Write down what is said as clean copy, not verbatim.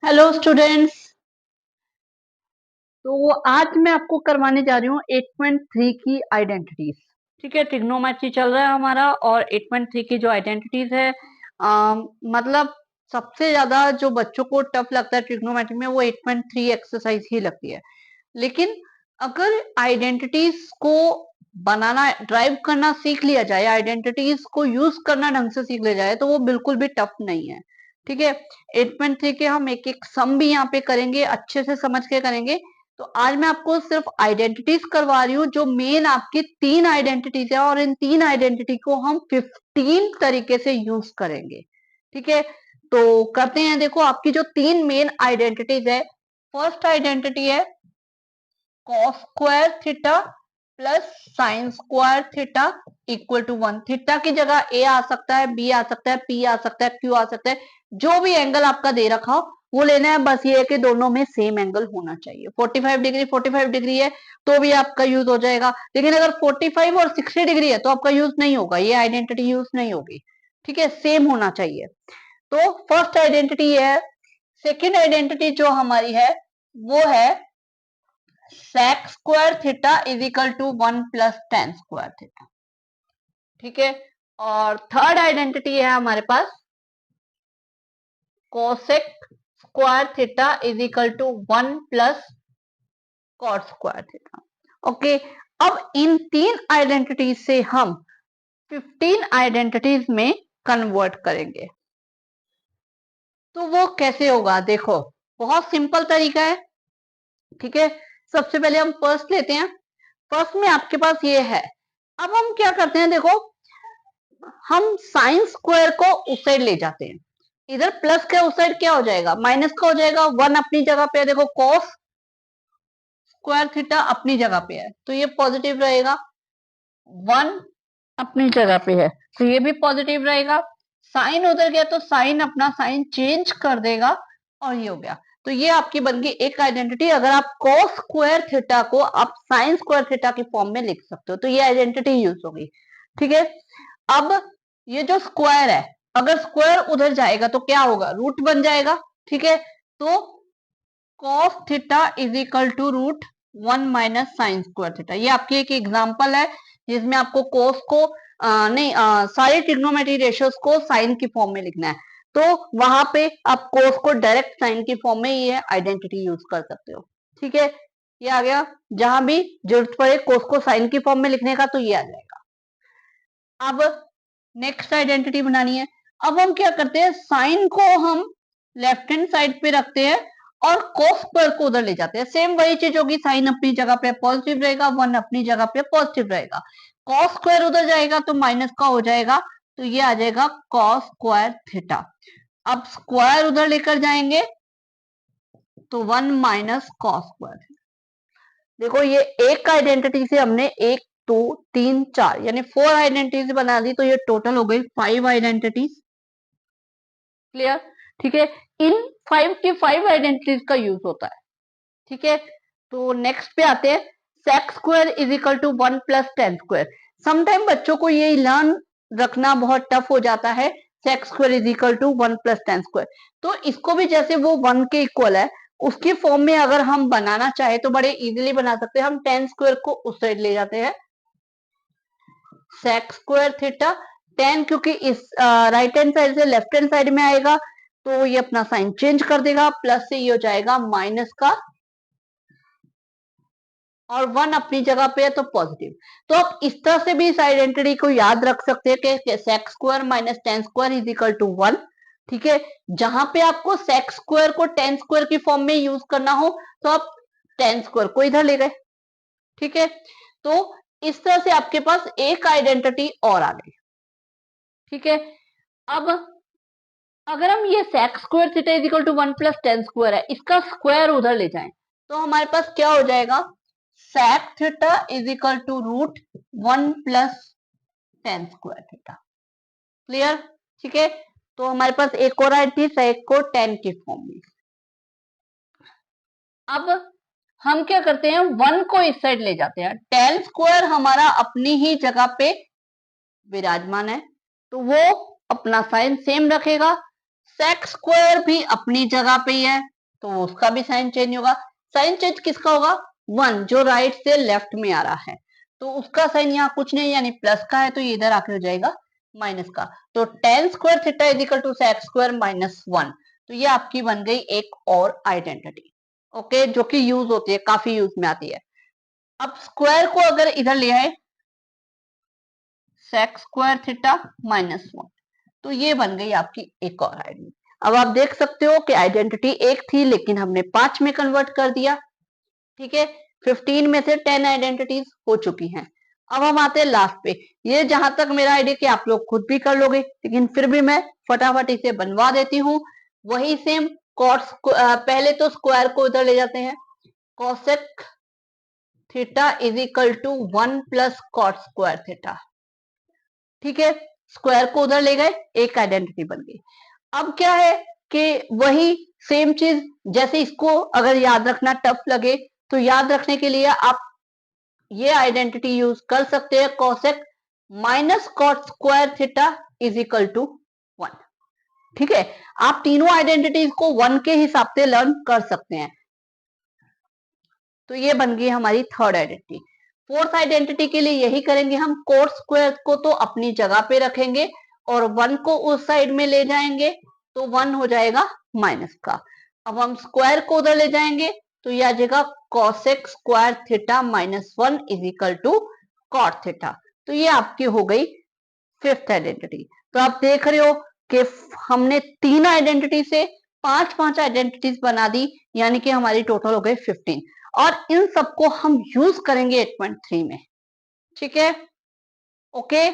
Hello students. तो आज मैं आपको करवाने जा रही हूँ 8.3 की आइडेंटिटीज। ठीक है, ट्रिग्नोमेट्री चल रहा है हमारा और 8.3 की जो आइडेंटिटीज है मतलब सबसे ज्यादा जो बच्चों को टफ लगता है ट्रिग्नोमेट्री में वो 8.3 एक्सरसाइज ही लगती है। लेकिन अगर आइडेंटिटीज को बनाना ड्राइव करना सीख लिया जाए, आइडेंटिटीज को यूज करना ढंग से सीख लिया जाए तो वो बिल्कुल भी टफ नहीं है। ठीक है, 8.3 के हम एक एक सम भी यहाँ पे करेंगे, अच्छे से समझ के करेंगे। तो आज मैं आपको सिर्फ आइडेंटिटीज करवा रही हूँ, जो मेन आपकी 3 आइडेंटिटीज है और इन 3 आइडेंटिटी को हम 15 तरीके से यूज करेंगे। ठीक है, तो करते हैं। देखो आपकी जो 3 मेन आइडेंटिटीज है, फर्स्ट आइडेंटिटी है cos square theta plus sine square theta equal to 1। Theta की जगह ए आ सकता है, बी आ सकता है, पी आ सकता है, क्यू आ सकता है। जो भी एंगल आपका दे रखा हो वो लेना है, बस ये है कि दोनों में सेम एंगल होना चाहिए। 45 डिग्री 45 डिग्री है तो भी आपका यूज हो जाएगा, लेकिन अगर 45 और 60 डिग्री है तो आपका यूज नहीं होगा, ये आइडेंटिटी यूज नहीं होगी। ठीक है, सेम होना चाहिए। तो फर्स्ट आइडेंटिटी है। सेकेंड आइडेंटिटी जो हमारी है वो है sec square theta is equal to 1 plus tan square theta. ठीक है, और थर्ड आइडेंटिटी है हमारे पास cosec square theta is equal to 1 plus cot square theta. Okay, अब इन 3 आइडेंटिटीज से हम 15 आइडेंटिटीज में कन्वर्ट करेंगे। तो वो कैसे होगा, देखो बहुत सिंपल तरीका है। ठीक है, सबसे पहले हम फर्स्ट लेते हैं। फर्स्ट में आपके पास ये है। अब हम क्या करते हैं, देखो हम साइन स्क्वायर को उस साइड ले जाते हैं। इधर प्लस का उस साइड क्या हो जाएगा, माइनस का हो जाएगा। 1 अपनी जगह पे है, देखो कॉस स्क्वायर थीटा अपनी जगह पे है तो ये पॉजिटिव रहेगा। 1 अपनी जगह पे है तो ये भी पॉजिटिव रहेगा। साइन उधर गया तो साइन अपना साइन चेंज कर देगा और ये हो गया। तो ये आपकी बन गई एक आइडेंटिटी। अगर आप कॉस स्क्वायर थीटा को आप साइन स्क्वायर थीटा की फॉर्म में लिख सकते हो तो ये आइडेंटिटी यूज होगी। ठीक है, अब ये जो स्क्वायर है, अगर स्क्वायर उधर जाएगा तो क्या होगा, रूट बन जाएगा। ठीक है, तो cos theta is equal to root 1 minus sine square theta. ये आपकी एक एग्जांपल है जिसमें आपको cos को नहीं सारे ट्रिग्नोमेट्री रेशियोज को साइन की फॉर्म में लिखना है। तो वहां पे आप cos को डायरेक्ट साइन की फॉर्म में ये आइडेंटिटी यूज कर सकते हो। ठीक है, ये आ गया। जहां भी जरूरत पड़े cos को साइन की फॉर्म में लिखने का तो ये आ जाएगा। अब नेक्स्ट आइडेंटिटी बनानी है। अब हम क्या करते हैं, साइन को हम लेफ्ट हैंड साइड पे रखते हैं और cos स्क्वायर को उधर ले जाते हैं। सेम वही चीज होगी, साइन अपनी जगह पे पॉजिटिव रहेगा, 1 अपनी जगह पे पॉजिटिव रहेगा। cos स्क्वायर उधर जाएगा तो माइनस का हो जाएगा, तो ये आ जाएगा cos स्क्वायर थीटा। अब स्क्वायर उधर लेकर जाएंगे तो 1 माइनस cos स्क्वायर। देखो ये एक आइडेंटिटी से हमने 1 2 3 4 यानी 4 आइडेंटिटीज बना दी, तो ये टोटल हो गई 5 आइडेंटिटीज। क्लियर? ठीक है, इन 5 की 5 आइडेंटिटीज का यूज होता है। ठीक है, तो नेक्स्ट पे आते हैं। Sec square is equal to 1 plus tan square. Sometime बच्चों को ये लर्न रखना बहुत टफ हो जाता है। Sec square is equal to 1 plus tan square, तो इसको भी जैसे वो 1 के इक्वल है उसकी फॉर्म में अगर हम बनाना चाहे तो बड़े इजीली बना सकते हैं। हम टेन स्क्वायर को उस साइड ले जाते हैं, सेक स्क्वायर थीटा। टेन क्योंकि इस राइट हैंड साइड से लेफ्ट हैंड साइड में आएगा तो ये अपना साइन चेंज कर देगा, प्लस से ये हो जाएगा माइनस का, और 1 अपनी जगह पे है तो पॉजिटिव। तो आप इस तरह से भी इस आइडेंटिटी को याद रख सकते हैं कि sec square minus tan square is equal to 1। ठीक है, जहां पे आपको सेक स्क्वायर को टेन स्क्वायर की फॉर्म में यूज करना हो तो आप टेन स्क्वायर को इधर ले गए। ठीक है, तो इस तरह से आपके पास एक आइडेंटिटी और आ गई। ठीक है, अब अगर हम ये sec square theta is equal to 1 plus tan square है, इसका स्क्वायर उधर ले जाएं तो हमारे पास क्या हो जाएगा, sec theta is equal to root 1 plus tan square theta. Clear? ठीक है, तो हमारे पास एक और आई थी सेक को 10 की फॉर्म में। अब हम क्या करते हैं, 1 को इस साइड ले जाते हैं। टेन स्क्वायर हमारा अपनी ही जगह पे विराजमान है तो वो अपना साइन सेम रखेगा। सेक स्क्वायर भी अपनी जगह पे ही है, तो उसका भी साइन चेंज होगा। साइन चेंज किसका होगा? 1 जो राइट से लेफ्ट में आ रहा है, तो उसका साइन यहाँ कुछ नहीं यानी प्लस का है, तो ये इधर आके हो जाएगा माइनस का। तो tan square theta is equal to sec square minus 1। तो ये आपकी बन गई एक और आइडेंटिटी, ओके, जो कि यूज होती है, काफी यूज में आती है। अब स्क्वायर को अगर इधर ले आए सेक स्क्वायर थीटा माइनस 1, तो ये बन गई आपकी एक और आइडेंटिटी। अब आप देख सकते हो कि आइडेंटिटी एक थी लेकिन हमने 5 में कन्वर्ट कर दिया, ठीक है। 15 में से 10 आइडेंटिटीज हो चुकी हैं। अब हम आते हैं लास्ट पे। ये जहां तक मेरा आइडिया कि आप लोग खुद भी कर लोगे, लेकिन फिर भी मैं फटाफट इसे बनवा देती हूँ। वही सेम कॉस, पहले तो स्क्वायर को उधर ले जाते हैं, cosec theta is equal to 1 plus cot square theta, ठीक है। स्क्वायर को उधर ले गए, एक आइडेंटिटी बन गई। अब क्या है कि वही सेम चीज, जैसे इसको अगर याद रखना टफ लगे तो याद रखने के लिए आप ये आइडेंटिटी यूज कर सकते हैं, cosec minus cot square theta is equal to 1, ठीक है। आप तीनों आइडेंटिटीज को 1 के हिसाब से लर्न कर सकते हैं। तो ये बन गई हमारी थर्ड आइडेंटिटी। फोर्थ आइडेंटिटी के लिए यही करेंगे हम, कोट स्क्वायर को तो अपनी जगह पे रखेंगे और 1 को उस साइड में ले जाएंगे, तो 1 हो जाएगा माइनस का। अब हम स्क्वायर को उधर ले जाएंगे तो ये आ जाएगा cosec square theta minus 1 is equal to cot theta. तो ये आपकी हो गई फिफ्थ आइडेंटिटी। तो आप देख रहे हो कि हमने 3 आइडेंटिटी से 5 आइडेंटिटीज बना दी, यानी कि हमारी टोटल हो गई 15। और इन सबको हम यूज करेंगे 8.3 में, ठीक है, ओके।